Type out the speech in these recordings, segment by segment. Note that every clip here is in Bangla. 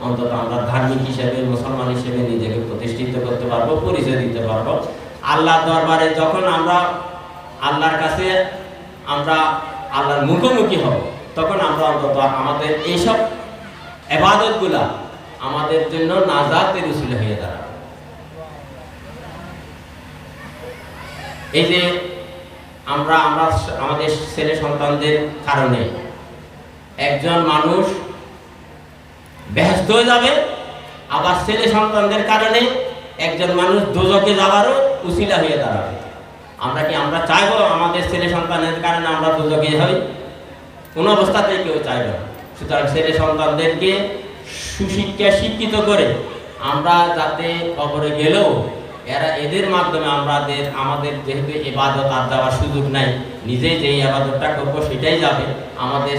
অন্তত আমরা ধার্মিক হিসেবে, মুসলমান হিসেবে নিজেকে প্রতিষ্ঠিত করতে পারবো, পরিচয় দিতে পারবো। আল্লাহর দরবারে যখন আমরা আল্লাহর কাছে আল্লাহর মুখোমুখি হব, তখন আমরা অন্তত আমাদের এইসব ইবাদতগুলা আমাদের জন্য নাজাতের উসিলা হয়ে দাঁড়াবে। এই যে আমরা আমাদের ছেলে সন্তানদের কারণে একজন মানুষ বেহেশত হয়ে যাবে, আবার ছেলে সন্তানদের কারণে একজন মানুষ দোজখে যাওয়ারও উসিলা হয়ে দাঁড়াবে। আমরা চাইবো আমাদের ছেলে সন্তানের কারণে আমরা দোজখে হই? কোনো অবস্থাতেই কেউ চাইবে না। সুতরাং ছেলে সন্তানদেরকে সুশিক্ষা শিক্ষিত করে আমরা যাতে কবরে গেলেও এদের মাধ্যমে আমাদের যেহেতু ইবাদত আর দেওয়ার সুযোগ নাই, নিজেই যে ইবাদতটা করবো সেটাই যাবে। আমাদের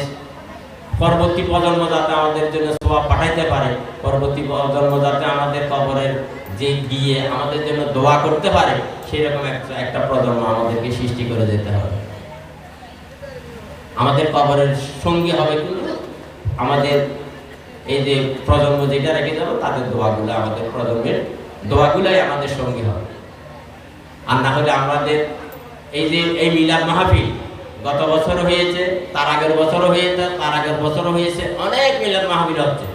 পরবর্তী প্রজন্ম যাতে আমাদের জন্য সওয়াব পাঠাইতে পারে, পরবর্তী প্রজন্ম যাতে আমাদের কবরের যে গিয়ে আমাদের জন্য দোয়া করতে পারে, সেরকম একটা প্রজন্ম আমাদেরকে সৃষ্টি করে যেতে হবে। আমাদের কবরের সঙ্গী হবে কিন্তু আমাদের এই যে প্রজন্ম যেটা রেখে যাবো তাদের দোয়াগুলো, আমাদের প্রজন্মের দোয়াগুলাই আমাদের সঙ্গী হবে। আর না হলে আমাদের এই মিলাদ মাহফিল গত বছর হয়েছে, তার আগের বছরও হয়েছে, তার আগের বছরও হয়েছে, অনেক মিলাদ মাহফিল হচ্ছে।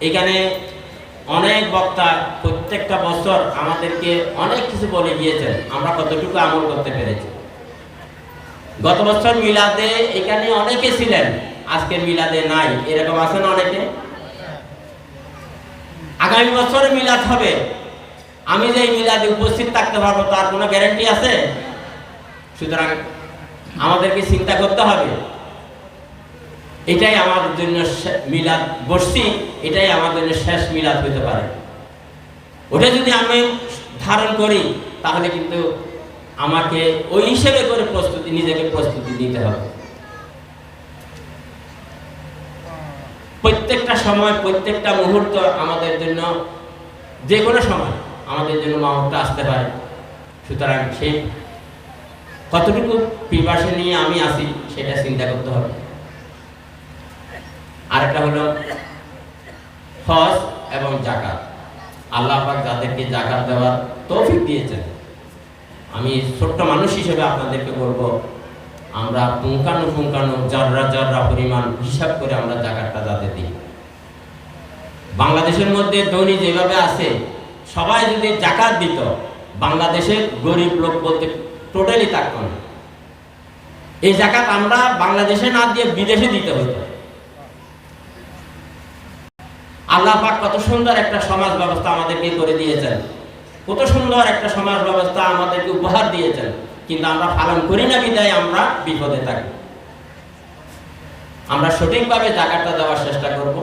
এখানে অনেক বক্তা প্রত্যেকটা বছর আমাদেরকে অনেক কিছু বলে গিয়েছেন, আমরা কতটুকু আমল করতে পেরেছি। গত বছর মিলাদে এখানে অনেকে ছিলেন, আজকের মিলাদে নাই, এরকম আছেন অনেকে। আগামী বছর মিলাদ হবে, আমি যে মিলাদে উপস্থিত থাকতে পারবো তার কোনো গ্যারান্টি আছে? সুতরাং আমাদেরকে চিন্তা করতে হবে, এটাই আমাদের জন্য মিলাদ বসছি, এটাই আমার জন্য শেষ মিলাদ হতে পারে। ওটা যদি আমি ধারণ করি তাহলে কিন্তু আমাকে ওই হিসেবে করে নিজেকে প্রস্তুতি নিতে হবে। প্রত্যেকটা সময়, প্রত্যেকটা মুহূর্ত আমাদের জন্য, যে কোনো সময় আমাদের জন্য মাহফিল আসতে পারে। সুতরাং সেই কতটুকু প্রিপারেশন নিয়ে আমি আসি সেটা চিন্তা করতে হবে। আরেকটা হলো হজ এবং যাকাত। আল্লাহ পাক যাদেরকে যাকাত দেওয়ার তৌফিক দিয়েছেন, আমি ছোট্ট মানুষ হিসেবে আপনাদেরকে বলবো, আমরা পুঙ্খানু জর্রা পরিমাণ হিসাব করে আমরা যাকাতটা যাতে দিই। বাংলাদেশের মধ্যে ধনী যেভাবে আছে, সবাই যদি যাকাত দিত, বাংলাদেশের গরিব লোক বলতে টোটালি থাকত না। এই যাকাত আমরা বাংলাদেশে না দিয়ে বিদেশে দিতে হতো। আল্লাহ পাক কত সুন্দর একটা সমাজ ব্যবস্থা আমাদেরকে করে দিয়েছেন, কত সুন্দর একটা সমাজ ব্যবস্থা আমাদেরকে উপহার দিয়েছেন, কিন্তু আমরা পালন করি না বিধায় আমরা বিপদে থাকি। আমরা সঠিকভাবে যাকাতটা দেওয়ার চেষ্টা করব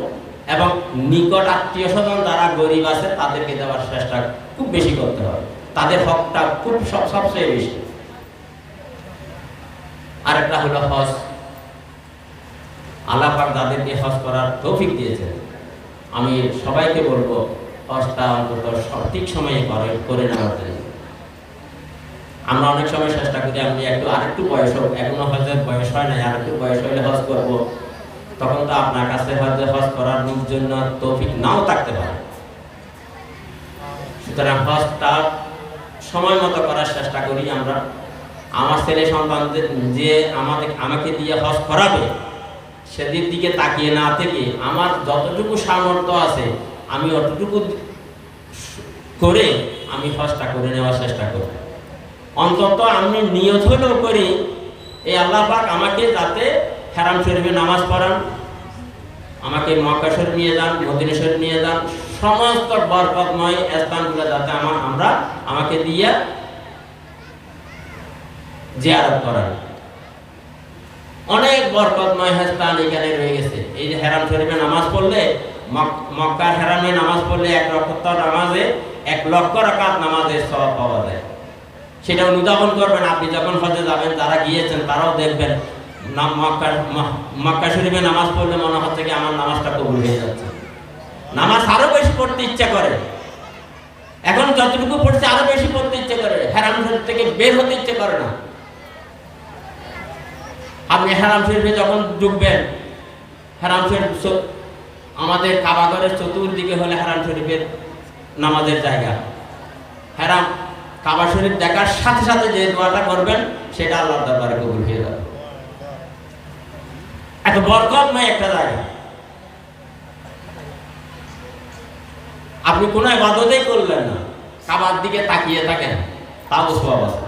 এবং নিকট আত্মীয় স্বজন যারা গরিব আছে তাদেরকে দেওয়ার চেষ্টা খুব বেশি করতে হবে, তাদের হকটা খুব সবচেয়ে বেশি। আরেকটা হলো হজ। আল্লাহ পাক যাদেরকে হজ করার তৌফিক দিয়েছেন, আমি সবাইকে বলবো হজটা অন্তত সঠিক সময়ে করে নেওয়ার জন্য। আমরা অনেক সময় চেষ্টা করি আমি আরেকটু বয়স হোক, এখনো হজের বয়স হয় নাই, আরেকটু বয়স হলে হজ করব, তখন তো আপনার কাছে হয়তো হজ করার জন্য তৌফিক নাও থাকতে পারে। সুতরাং হজটা সময় মতো করার চেষ্টা করি আমরা। আমার ছেলে সন্তানদের যে আমাকে দিয়ে হজ করাবে সেদিক দিকে তাকিয়ে না থেকে আমার যতটুকু সামর্থ্য আছে আমি অতটুকু করে আমি হজটা করে নেওয়ার চেষ্টা করি। অন্তত আমি নিয়ত হলেও করি, এই আল্লাহ পাক আমাকে যাতে হারাম শরীফে নামাজ পড়ান, আমাকে মক্কা শরীফ নিয়ে যান, মদিনা শরীফ নিয়ে যান, সমস্ত বরকতময় স্থানগুলো যাতে আমাকে দিয়ে জিয়ারত করান। অনেক বরকতময় স্থান এখানে রয়ে গেছে। এই যে হারাম শরীফে নামাজ পড়লে, মক্কার হারামে নামাজ পড়লে 1 রাকাত নামাজে 1 লক্ষ রাকাত নামাজের সওয়াব পাওয়া যায়। সেটা অনুধাবন করবেন আপনি যখন হজে যাবেন, যারা গিয়েছেন তারাও দেখবেন মক্কা শরীফে নামাজ পড়লে মনে হচ্ছে কি আমার নামাজটা কবুল হয়ে যাচ্ছে। নামাজ আরো বেশি পড়তে ইচ্ছা করে, এখন যতটুকু পড়ছে আরো বেশি পড়তে ইচ্ছে করে, হারাম শরীফ থেকে বের হতে ইচ্ছে করে না। আপনি হারাম শরীফে যখন ঢুকবেন, হারাম শরীফ আমাদের কাবাঘরের চতুর্দিকে হলে হারাম শরীফের নামাজের জায়গা। হারাম কাবা শরীফ দেখার সাথে সাথে যে দোয়াটা করবেন সেটা আল্লাহর দরবারে কবুল হয়ে যাবে। এত বরকতময় একটা জায়গা। আপনি কোনো ইবাদতই করলেন না, কাবার দিকে তাকিয়ে থাকেন, তাও সওয়াব আছে।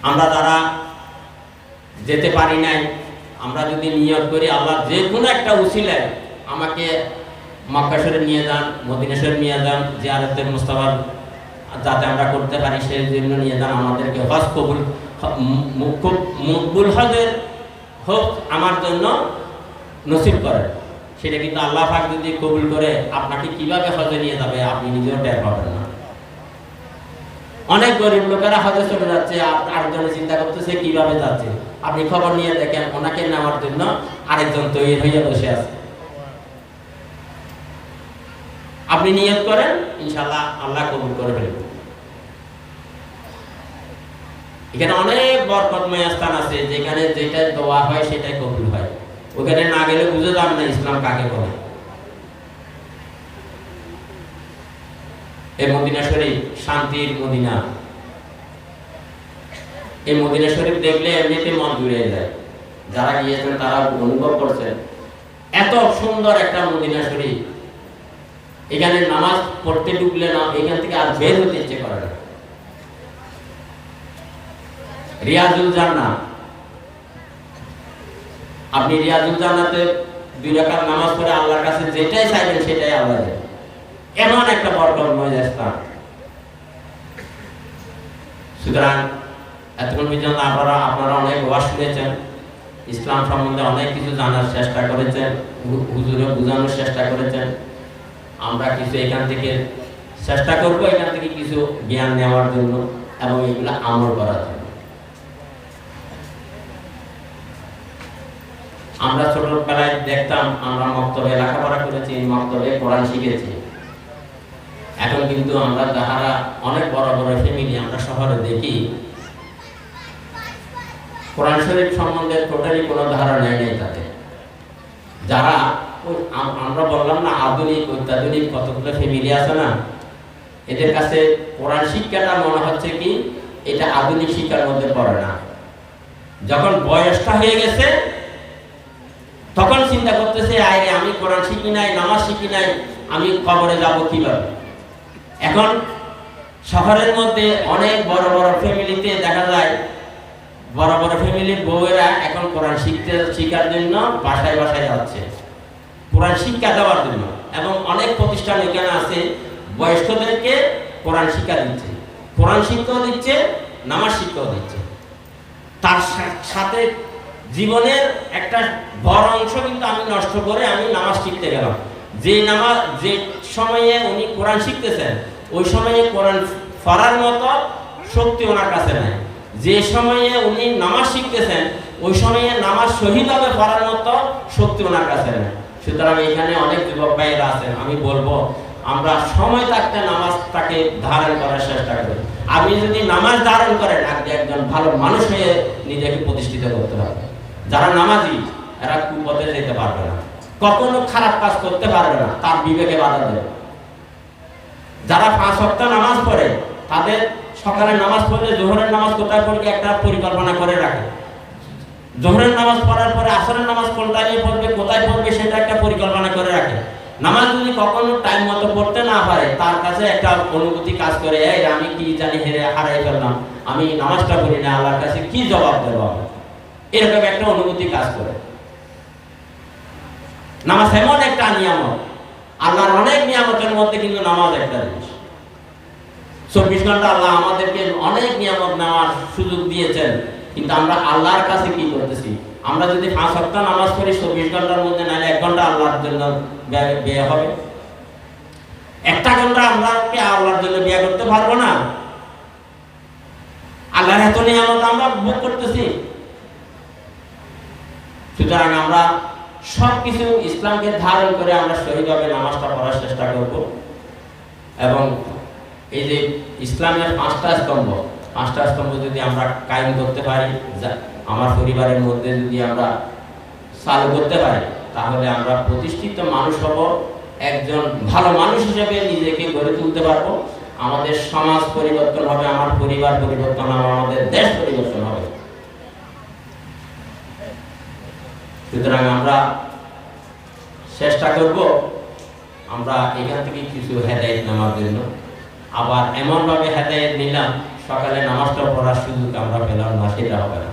আমরা যারা যেতে পারি নাই, আমরা যদি নিয়ত করি আল্লাহ যে কোনো একটা উসিলায় আমাকে মক্কা শরীফ নিয়ে যান, মদিনা শরীফ নিয়ে যান, জিয়ারতে মুস্তাফা যাতে আমরা করতে পারি সেই জন্য নিয়ে যান, আমাদেরকে হজ কবুল মকবুল হজের হোক আমার জন্য নসিব করেন। সেটা কিন্তু আল্লাহ পাক যদি কবুল করে আপনাকে কিভাবে হজে নিয়ে যাবে আপনি নিজেও টের পাবেন না। অনেক গরিব লোকেরা হজে চলে যাচ্ছে, আরেকজনে চিন্তা করতেছে কিভাবে যাচ্ছে। আপনি খবর নিয়ে দেখেন ওনাকে নেওয়ার জন্য আরেকজন তৈরি হয়ে বসে আছে। আপনি নিয়ত করেন, ইনশাআল্লাহ আল্লাহ কবুল করে ফেলবেন। এখানে অনেক বরকতময় স্থান আছে যেখানে যেটা দোয়া হয় সেটাই কবুল হয়। ওখানে না গেলে বুঝে যান না ইসলাম কাকে বলে। এই মদিনা শরীফ শান্তির মদিনা। এই মদিনা শরীফ দেখলে এমনিতে মন জুড়ে যায়। যারা গিয়েছেন তারা অনুভব করছেন এত সুন্দর একটা মদিনা শরীফ। এখানে নামাজ পড়তে ঢুকলে না এখান থেকে আর বের হতে ইচ্ছে করে না। রিয়াজুল জান্নাত, আপনি রিয়াজুল জান্নাতে 2 রাকাত নামাজ পড়ে আল্লাহর কাছে যেটাই চাইবেন সেটাই আল্লাহ দেয়। এমন একটা বরকতময় স্থান। সুতরাং এতক্ষণ পর্যন্ত আপনারা অনেক ওয়াজ শুনেছেন, ইসলাম সম্বন্ধে অনেক কিছু জানার চেষ্টা করেছেন, হুজুরে বোঝানোর চেষ্টা করেছেন। আমরা কিছু এখান থেকে চেষ্টা করব এখান থেকে কিছু জ্ঞান নেওয়ার জন্য এবং এগুলো আমল করার জন্য। আমরা ছোটবেলায় দেখতাম, আমরা মক্তবে লেখাপড়া করেছি, মক্তবে কোরআন শিখেছি। এখন কিন্তু আমরা যারা অনেক বড় বড় ফ্যামিলি আমরা শহরে দেখি, কোরআন শরীফ সম্বন্ধে টোটালি কোনো ধারণা নেই তাদের। যারা আমরা বললাম না আধুনিক অত্যাধুনিক কতগুলো ফ্যামিলি আছে না, এদের কাছে কোরআন শিক্ষাটা মনে হচ্ছে কি এটা আধুনিক শিক্ষার মধ্যে পড়ে না। যখন বয়সটা হয়ে গেছে তখন চিন্তা করতেছে আরে আমি কোরআন শিখি নাই, নামাজ শিখি নাই, আমি কবরে যাব কিভাবে। এখন শহরের মধ্যে অনেক বড় বড় ফ্যামিলিতে দেখা যায় বড় বড় ফ্যামিলির বউয়েরা এখন কোরআন শিক্ষার জন্য বাসায় বাসায় যাচ্ছে কোরআন শিক্ষা দেওয়ার জন্য। এবং অনেক প্রতিষ্ঠান এখানে আছে বয়স্কদেরকে কোরআন শিক্ষা দিচ্ছে, কোরআন শিক্ষাও দিচ্ছে, নামাজ শিক্ষাও দিচ্ছে। তার সাথে জীবনের একটা বড় অংশ কিন্তু আমি নষ্ট করে আমি নামাজ শিখতে গেলাম। যে সময়ে উনি কোরআন শিখতেছেন ওই সময়ে কোরআন পড়ার মতো শক্তি ওনার কাছে নাই। যে সময়ে উনি নামাজ শিখতেছেন ওই সময়ে নামাজ সহিভাবে পড়ার মতো শক্তি ওনার কাছে নাই। সুতরাং এখানে অনেক যুবক ভাইয়েরা আছেন, আমি বলবো আমরা সময় থাকতে নামাজটাকে ধারণ করার চেষ্টা করি। আপনি যদি নামাজ ধারণ করেন আপনি একজন ভালো মানুষ হয়ে নিজেকে প্রতিষ্ঠিত করতে হবে। যারা নামাজি এরা কুপথে যেতে পারবে না, কখনো খারাপ কাজ করতে পারবে না, তার বিবেকে বাধা দেবে। যারা 5 ওয়াক্ত নামাজ পড়ে তাদের সকালে নামাজ পড়লে জোহরের নামাজ কোথায় পড়বে একটা পরিকল্পনা করে রাখে। জোহরের নামাজ পড়ার পরে আসরের নামাজ কোনটায় পড়বে কোথায় পড়বে সেটা একটা পরিকল্পনা করে রাখে। নামাজ যদি কখনো টাইম মতো পড়তে না পারে তার কাছে একটা অনুভূতি কাজ করে, এই আমি কি জানি হারাই ফেললাম, আমি নামাজটা পড়ি না, আল্লাহর কাছে কি জবাব দেব, এরকম একটা অনুভূতি কাজ করে। নামাজ এমন একটা নিয়ামত, আল্লাহর অনেক নিয়ামতের মধ্যে কিন্তু নামাজ একটা জিনিস। 24 ঘন্টা আল্লাহ আমাদেরকে অনেক নিয়ামত নেওয়ার সুযোগ দিয়েছেন, কিন্তু আমরা আল্লাহর কাছে কি করতেছি? আমরা যদি 5 ওয়াক্ত নামাজ পড়ি 24 ঘন্টার মধ্যে নাহলে 1 ঘন্টা আল্লাহর জন্য ব্যয় হবে। 1টা ঘন্টা আমরা কি আল্লাহর জন্য ব্যয় করতে পারবো না? আল্লাহর এত নিয়ামত আমরা ভোগ করতেছি। সুতরাং আমরা সবকিছু ইসলামকে ধারণ করে আমরা সহিভাবে নামাজটা পড়ার চেষ্টা করব। এবং এই যে ইসলামের 5টা স্তম্ভ যদি আমরা কায়েম করতে পারি, আমার পরিবারের মধ্যে যদি আমরা চালু করতে পারি তাহলে আমরা প্রতিষ্ঠিত মানুষ হব, একজন ভালো মানুষ হিসেবে নিজেকে গড়ে তুলতে পারবো। আমাদের সমাজ পরিবর্তন হবে, আমার পরিবার পরিবর্তন হবে, আমাদের দেশ পরিবর্তন হবে। সুতরাং আমরা চেষ্টা করব আমরা এখান থেকে কিছু হেদায়েত নেওয়ার জন্য। আবার এমনভাবে হেদায়েত নিলাম, সকালে নামাজটা পড়ার সুযোগ আমরা পেলাম না, সেটা হবে না।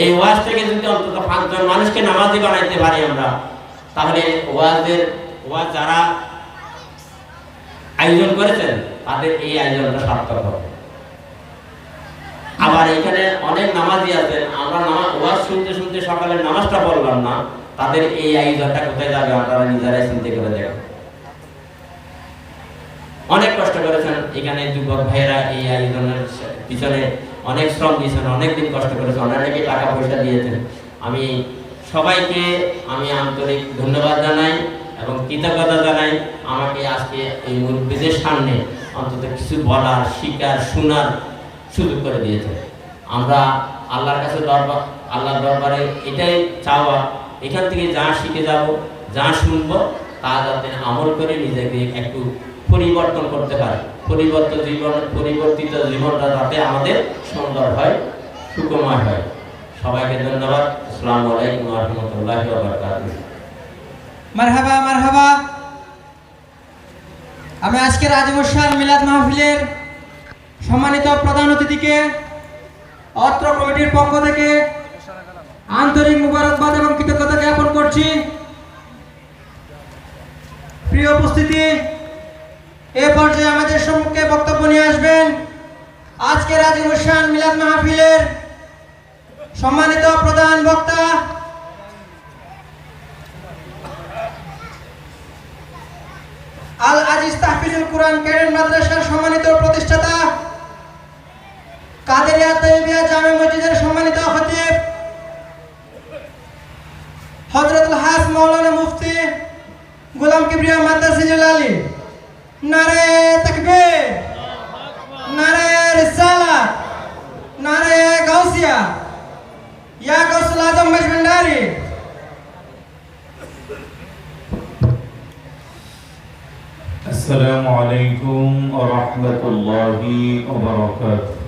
এই ওয়াজ থেকে যদি অন্তত 5 জন মানুষকে নামাজি বানাইতে পারি আমরা, তাহলে ওয়াজ যারা আয়োজন করেছেন তাদের এই আয়োজনটা সার্থক হবে। আবার এখানে অনেক নামাজি আছেন, আমরা ওয়াজ শুনতে শুনতে সকালের নামাজটা পড়লাম না, তাদের এই আয়োজনটা কোথায় যাবে আপনারা নিজেরাই চিন্তা করে দেখেন। অনেক কষ্ট করেছেন এখানে যুবক ভাইয়েরা, এই আয়োজনের পিছনে অনেক শ্রম দিয়েছেন, অনেকদিন কষ্ট করেছেন, অনেকে টাকা পয়সা দিয়েছেন। আমি সবাইকে আন্তরিক ধন্যবাদ জানাই এবং কৃতজ্ঞতা জানাই আমাকে আজকে এই মুরব্বীদের সামনে অন্তত কিছু বলার, শিকার, শোনার সুযোগ করে দিয়েছে। আমরা আল্লাহর কাছে আল্লাহর দরবারে এটাই চাওয়া, এখান থেকে যা শিখে যাব, যা শুনব, তা যাতে আমল করে নিজেকে একটু পরিবর্তন করতে পারে। পরিবর্তিত জীবনটা যাতে আমাদের সুন্দর হয়, সুকুমার হয়। সবাইকে ধন্যবাদ। আসসালামু আলাইকুম ওয়া রাহমাতুল্লাহি ওয়া বারাকাতুহু। মারহাবা মারহাবা। আমি আজকের আজিমুস শান মিলাদ মাহফিলের সম্মানিত প্রধান অতিথিকে অত্র কমিটির পক্ষ থেকে আন্তরিক মুবারকবাদ এবং কৃতজ্ঞতা জ্ঞাপন করছি। প্রিয় উপস্থিতি, এ পর্যায়ে আমাদের সম্মুখে বক্তব্য নিয়ে আসবেন আজকের আজিমুস শান মিলাদ মাহফিলের সম্মানিত প্রধান বক্তা আল আজিজ তাহফিজুল কুরআন ক্যাডেট মাদ্রাসার সম্মানিত প্রতিষ্ঠাতা, কাদেরিয়া তৈয়বিয়া জামে মসজিদের সম্মানিত খতিব হযরতুল হাস মাওলানা মুফতি গোলাম কিবরিয়া মাদ্রাসিল আলী। নারে তাকবীর, নারে রিসালাত, নারে গাউসিয়া, ইয়া গাউসুল আজম মজভান্ডারি। السلام عليكم ورحمة الله وبركاته.